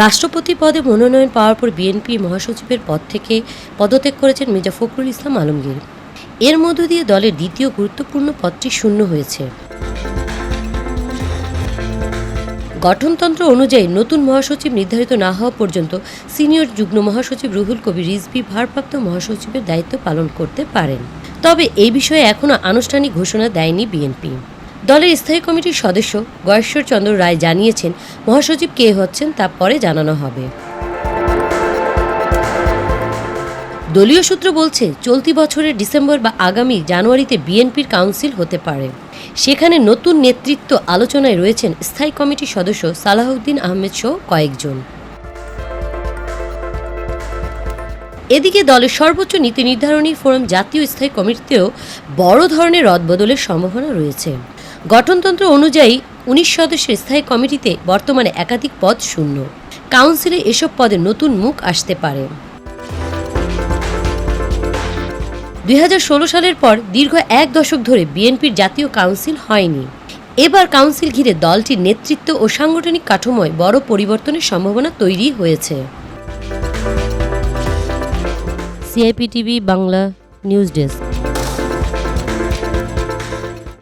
রাষ্ট্রপতি পদে মনোনয়ন পাওয়ার পর বিএনপি মহাসচিবের পদ থেকে পদত্যাগ করেছেন মির্জা ফখরুল ইসলাম আলমগীর। এর মধ্য দিয়ে দলের দ্বিতীয় গুরুত্বপূর্ণ পদটি শূন্য হয়েছে। গঠনতন্ত্র অনুযায়ী নতুন মহাসচিব নির্ধারিত না হওয়া পর্যন্ত সিনিয়র যুগ্ম মহাসচিব রুহুল কবির রিজভী ভারপ্রাপ্ত মহাসচিবের দায়িত্ব পালন করতে পারেন। তবে এই বিষয়ে এখনও আনুষ্ঠানিক ঘোষণা দেয়নি বিএনপি। দলের স্থায়ী কমিটির সদস্য গয়েশ্বর চন্দ্র রায় জানিয়েছেন, মহাসচিব কে হচ্ছেন তা পরে জানানো হবে। দলীয় সূত্র বলছে, চলতি বছরের ডিসেম্বর বা আগামী জানুয়ারিতে বিএনপির কাউন্সিল হতে পারে। সেখানে নতুন নেতৃত্ব আলোচনায় রয়েছেন স্থায়ী কমিটির সদস্য সালাহউদ্দিন আহমেদ সহ কয়েকজন। এদিকে দলের সর্বোচ্চ নীতি নির্ধারণী ফোরাম জাতীয় স্থায়ী কমিটিতেও বড় ধরনের রদবদলের সম্ভাবনা রয়েছে। গঠনতন্ত্র অনুযায়ী ১৯ সদস্যের স্থায়ী কমিটিতে বর্তমানে একাধিক পদ শূন্য। কাউন্সিলে এসব পদে নতুন মুখ আসতে পারে। ২০১৬ সালের পর দীর্ঘ এক দশক ধরে বিএনপির জাতীয় কাউন্সিল হয়নি। এবার কাউন্সিল ঘিরে দলটির নেতৃত্ব ও সাংগঠনিক কাঠামোয় বড় পরিবর্তনের সম্ভাবনা তৈরি হয়েছে। CIP TV Bangla news desk.